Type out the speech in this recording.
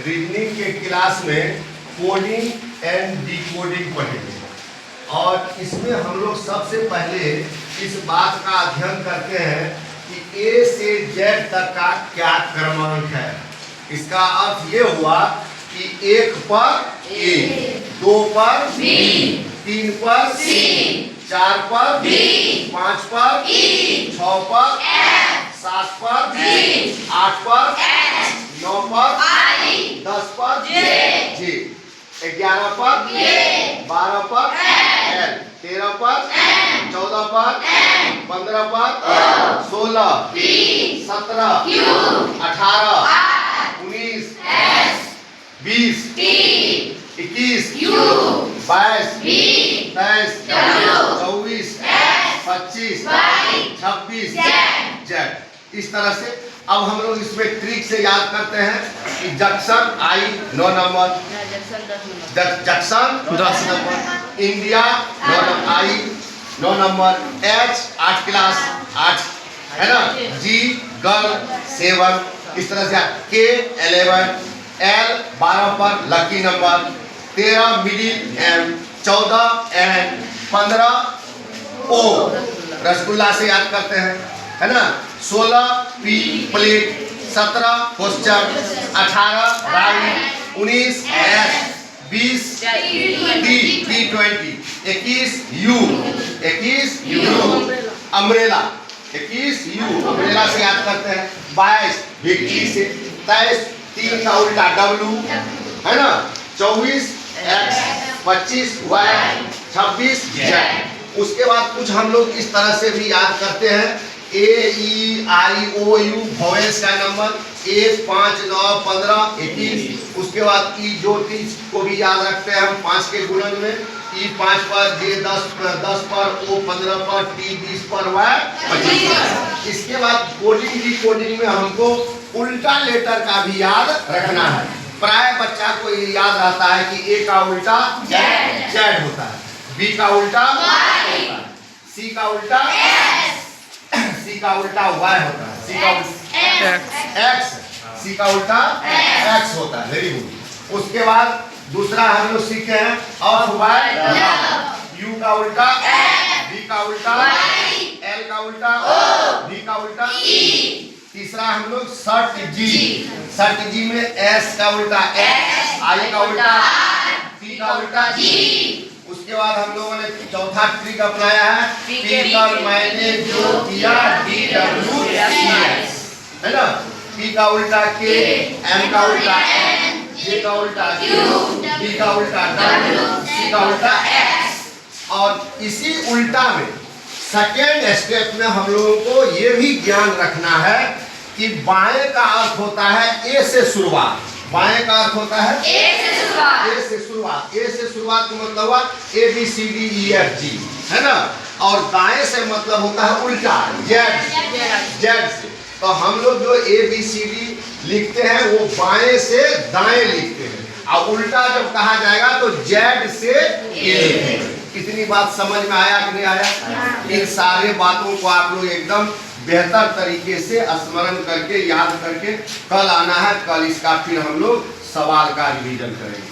Reasoning के class में coding and decoding पढ़ेंगे और इसमें हम लोग सबसे पहले इस बात का अध्ययन करते हैं कि ए से जेड तक का क्या क्रमांक है। इसका अर्थ ये हुआ कि 1 पर ए, 2 पर बी, 3 पर सी, 4 पर बी, 5 पर ई, 6 पर एफ, 7 पर जी, 8 पर एच, 9 पर आई, 10 पर जे, 11 पर ए, 12 पर एल, 13 पर एम, 14 पर एम, 15 पर O, 16 P, 17 Q, 18 R, 19 S, 20 T, 21 Q, 22 B, 23 W, 24 S, 25 Y, 26 Z. इस तरह से अब हम लोग इसमें ट्रिक से याद करते हैं कि junction I 9 number, junction 10 number, India 9 number, I 9 number, H 8 class 8 है ना, जी गर्ल 7, इस तरह से के 11, एल 12 पर lucky number, 13 middle M, 14 N, 15 O rasgulla से याद करते हैं है ना, 16 P plate, 17 question, 18 round, 19 S, 20 T 20, 21 U, 21 U umbrella, 21 U umbrella से याद करते हैं, 22 विक्ट्री से, 23 3 का उल्टा डब्लू है ना, 24 एक्स, 25 वाई, 26 जेड। उसके बाद कुछ हम लोग इस तरह से भी याद करते हैं, ए ई आई ओ यू वॉवेल्स का नंबर, 1 5 9 15 21। उसके बाद ई जो चीज को भी याद रखते हैं हम 5 के गुणन में, ई 5 पर, जे 10 पर, ओ 15 पर, टी 20 पर, वाई 25 पर। इसके बाद कोडिंग डिकोडिंग में हमको उल्टा लेटर का भी याद रखना है। प्राय बच्चा को ये याद रहता है कि ए का उल्टा जेड होता है, बी का उल्टा वाई होता है, सी का उल्टा एस, सी का उल्टा वाई होता है, सी का एक्स, सी का उल्टा एक्स होता है। Very good. उसके बाद दूसरा हम लोग सीखे हैं ऑफ वाई, यू का उल्टा बी का उल्टा एल का उल्टा डी का उल्टा ई। तीसरा हम लोग शर्ट जी में एस का उल्टा एक्स, आई का उल्टा टी का उल्टा जी। उसके बाद हम लोगों ने चौथा ट्रिक अपनाया है, पी पर मैंने जो किया DWCS है ना, पी का उल्टा के, एम का उल्टा एन, जे का उल्टा क्यू, डी का उल्टा डब्ल्यू, सी का उल्टा एक्स। और इसी उल्टा में सेकेंड स्टेप में हम लोगों को ये भी ज्ञान रखना है कि बाएं का अर्थ होता है ए से शुरुआत, बाएं का अर्थ होता है ए से शुरुआत, ए से शुरुआत, ए से शुरुआत का मतलब हुआ ABCDEFG है ना, और दाएं से मतलब होता है उल्टा जेड से। तो हम लोग जो ABCD लिखते हैं वो बाएं से दाएं लिखते हैं, और उल्टा जब कहा जाएगा तो जेड से ए लिखेंगे। कितनी बात समझ में आया कि नहीं आया? इन सारे बातों को आप लोग एकदम बेहतर तरीके से स्मरण करके याद करके कल आना है, कल इसका फिर हम लोग सवाल का रिवीजन करेंगे।